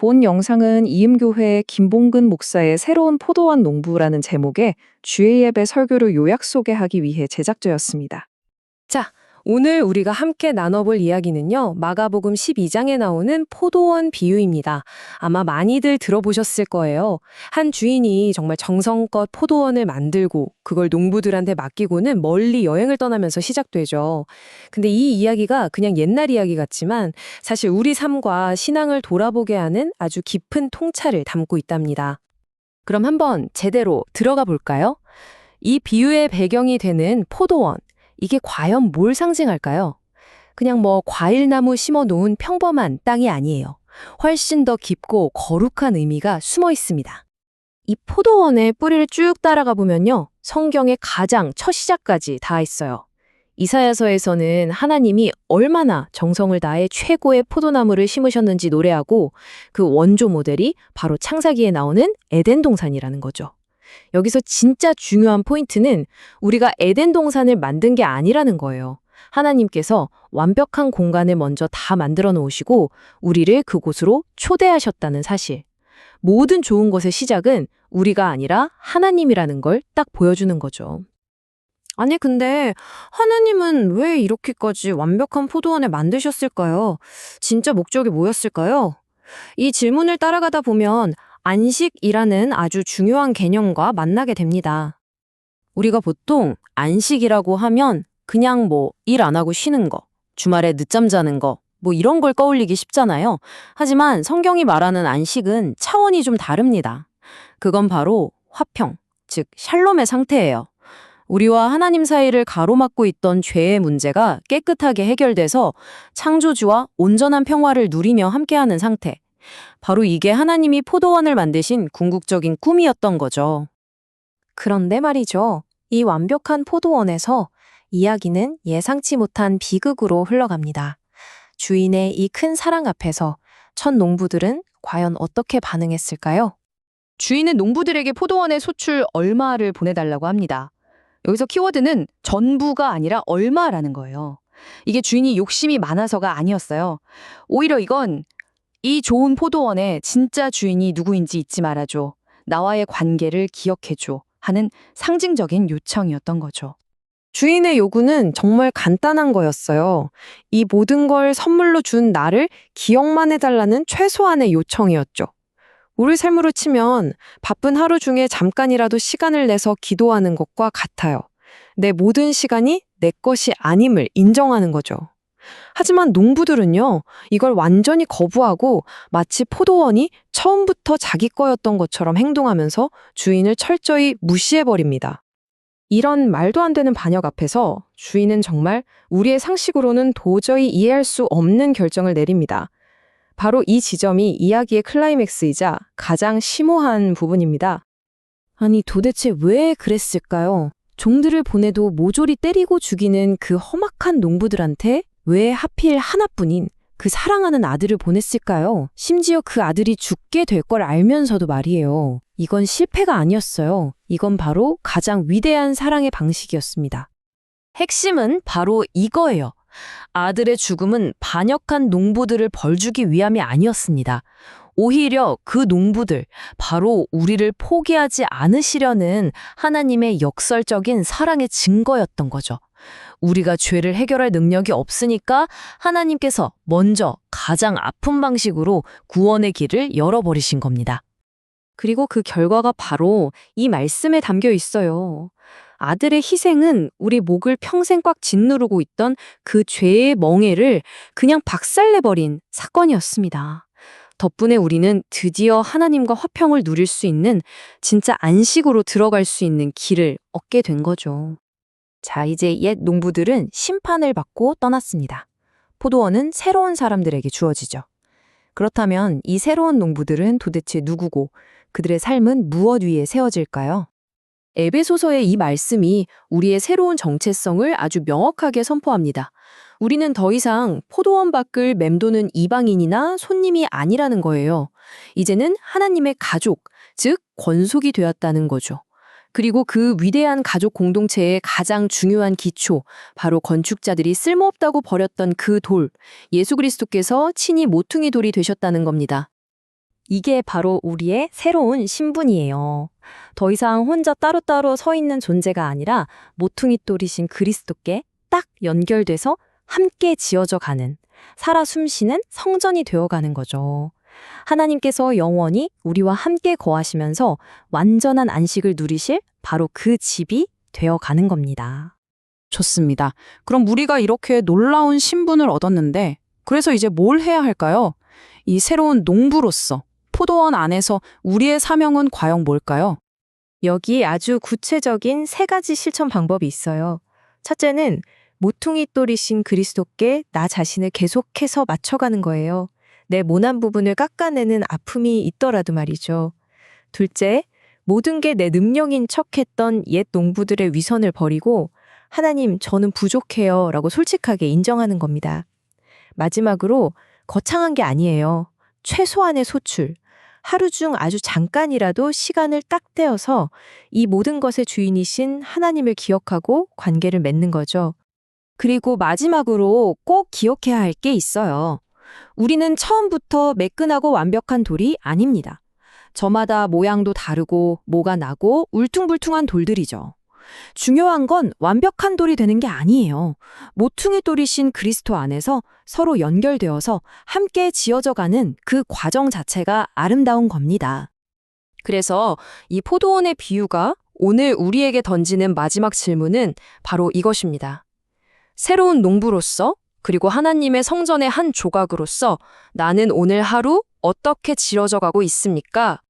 본 영상은 이음교회 김봉근 목사의 새로운 포도원 농부라는 제목의 주의 예배 설교를 요약 소개하기 위해 제작되었습니다. 자, 오늘 우리가 함께 나눠볼 이야기는요, 마가복음 12장에 나오는 포도원 비유입니다. 아마 많이들 들어보셨을 거예요. 한 주인이 정말 정성껏 포도원을 만들고 그걸 농부들한테 맡기고는 멀리 여행을 떠나면서 시작되죠. 근데 이 이야기가 그냥 옛날 이야기 같지만 사실 우리 삶과 신앙을 돌아보게 하는 아주 깊은 통찰을 담고 있답니다. 그럼 한번 제대로 들어가 볼까요? 이 비유의 배경이 되는 포도원. 이게 과연 뭘 상징할까요? 그냥 과일나무 심어 놓은 평범한 땅이 아니에요. 훨씬 더 깊고 거룩한 의미가 숨어 있습니다. 이 포도원의 뿌리를 쭉 따라가 보면요, 성경의 가장 첫 시작까지 다 있어요. 이사야서에서는 하나님이 얼마나 정성을 다해 최고의 포도나무를 심으셨는지 노래하고 그 원조 모델이 바로 창세기에 나오는 에덴 동산이라는 거죠. 여기서 진짜 중요한 포인트는 우리가 에덴 동산을 만든 게 아니라는 거예요. 하나님께서 완벽한 공간을 먼저 다 만들어 놓으시고 우리를 그곳으로 초대하셨다는 사실. 모든 좋은 것의 시작은 우리가 아니라 하나님이라는 걸 딱 보여주는 거죠. 아니, 근데 하나님은 왜 이렇게까지 완벽한 포도원을 만드셨을까요? 진짜 목적이 뭐였을까요? 이 질문을 따라가다 보면 안식이라는 아주 중요한 개념과 만나게 됩니다. 우리가 보통 안식이라고 하면 그냥 일 안 하고 쉬는 거, 주말에 늦잠 자는 거, 이런 걸 떠올리기 쉽잖아요. 하지만 성경이 말하는 안식은 차원이 좀 다릅니다. 그건 바로 화평, 즉 샬롬의 상태예요. 우리와 하나님 사이를 가로막고 있던 죄의 문제가 깨끗하게 해결돼서 창조주와 온전한 평화를 누리며 함께하는 상태. 바로 이게 하나님이 포도원을 만드신 궁극적인 꿈이었던 거죠. 그런데 말이죠. 이 완벽한 포도원에서 이야기는 예상치 못한 비극으로 흘러갑니다. 주인의 이 큰 사랑 앞에서 첫 농부들은 과연 어떻게 반응했을까요? 주인은 농부들에게 포도원의 소출 얼마를 보내달라고 합니다. 여기서 키워드는 전부가 아니라 얼마라는 거예요. 이게 주인이 욕심이 많아서가 아니었어요. 오히려 이건 이 좋은 포도원의 진짜 주인이 누구인지 잊지 말아줘. 나와의 관계를 기억해줘. 하는 상징적인 요청이었던 거죠. 주인의 요구는 정말 간단한 거였어요. 이 모든 걸 선물로 준 나를 기억만 해달라는 최소한의 요청이었죠. 우리 삶으로 치면 바쁜 하루 중에 잠깐이라도 시간을 내서 기도하는 것과 같아요. 내 모든 시간이 내 것이 아님을 인정하는 거죠. 하지만 농부들은요, 이걸 완전히 거부하고 마치 포도원이 처음부터 자기 거였던 것처럼 행동하면서 주인을 철저히 무시해버립니다. 이런 말도 안 되는 반역 앞에서 주인은 정말 우리의 상식으로는 도저히 이해할 수 없는 결정을 내립니다. 바로 이 지점이 이야기의 클라이맥스이자 가장 심오한 부분입니다. 아니, 도대체 왜 그랬을까요? 종들을 보내도 모조리 때리고 죽이는 그 험악한 농부들한테 왜 하필 하나뿐인 그 사랑하는 아들을 보냈을까요? 심지어 그 아들이 죽게 될 걸 알면서도 말이에요. 이건 실패가 아니었어요. 이건 바로 가장 위대한 사랑의 방식이었습니다. 핵심은 바로 이거예요. 아들의 죽음은 반역한 농부들을 벌주기 위함이 아니었습니다. 오히려 그 농부들, 바로 우리를 포기하지 않으시려는 하나님의 역설적인 사랑의 증거였던 거죠. 우리가 죄를 해결할 능력이 없으니까 하나님께서 먼저 가장 아픈 방식으로 구원의 길을 열어버리신 겁니다. 그리고 그 결과가 바로 이 말씀에 담겨 있어요. 아들의 희생은 우리 목을 평생 꽉 짓누르고 있던 그 죄의 멍에를 그냥 박살내버린 사건이었습니다. 덕분에 우리는 드디어 하나님과 화평을 누릴 수 있는 진짜 안식으로 들어갈 수 있는 길을 얻게 된 거죠. 자, 이제 옛 농부들은 심판을 받고 떠났습니다. 포도원은 새로운 사람들에게 주어지죠. 그렇다면 이 새로운 농부들은 도대체 누구고 그들의 삶은 무엇 위에 세워질까요? 에베소서의 이 말씀이 우리의 새로운 정체성을 아주 명확하게 선포합니다. 우리는 더 이상 포도원 밖을 맴도는 이방인이나 손님이 아니라는 거예요. 이제는 하나님의 가족, 즉 권속이 되었다는 거죠. 그리고 그 위대한 가족 공동체의 가장 중요한 기초, 바로 건축자들이 쓸모없다고 버렸던 그 돌, 예수 그리스도께서 친히 모퉁이 돌이 되셨다는 겁니다. 이게 바로 우리의 새로운 신분이에요. 더 이상 혼자 따로따로 서 있는 존재가 아니라 모퉁이 돌이신 그리스도께 딱 연결돼서 함께 지어져 가는, 살아 숨쉬는 성전이 되어가는 거죠. 하나님께서 영원히 우리와 함께 거하시면서 완전한 안식을 누리실 바로 그 집이 되어가는 겁니다. 좋습니다. 그럼 우리가 이렇게 놀라운 신분을 얻었는데, 그래서 이제 뭘 해야 할까요? 이 새로운 농부로서 포도원 안에서 우리의 사명은 과연 뭘까요? 여기 아주 구체적인 3가지 실천 방법이 있어요. 첫째는 모퉁이 돌이신 그리스도께 나 자신을 계속해서 맞춰가는 거예요. 내 모난 부분을 깎아내는 아픔이 있더라도 말이죠. 둘째, 모든 게 내 능력인 척했던 옛 농부들의 위선을 버리고 하나님, 저는 부족해요 라고 솔직하게 인정하는 겁니다. 마지막으로 거창한 게 아니에요. 최소한의 소출. 하루 중 아주 잠깐이라도 시간을 딱 떼어서 이 모든 것의 주인이신 하나님을 기억하고 관계를 맺는 거죠. 그리고 마지막으로 꼭 기억해야 할 게 있어요. 우리는 처음부터 매끈하고 완벽한 돌이 아닙니다. 저마다 모양도 다르고 뭐가 나고 울퉁불퉁한 돌들이죠. 중요한 건 완벽한 돌이 되는 게 아니에요. 모퉁이 돌이신 그리스도 안에서 서로 연결되어서 함께 지어져가는 그 과정 자체가 아름다운 겁니다. 그래서 이 포도원의 비유가 오늘 우리에게 던지는 마지막 질문은 바로 이것입니다. 새로운 농부로서, 그리고 하나님의 성전의 한 조각으로서 나는 오늘 하루 어떻게 지어져 가고 있습니까?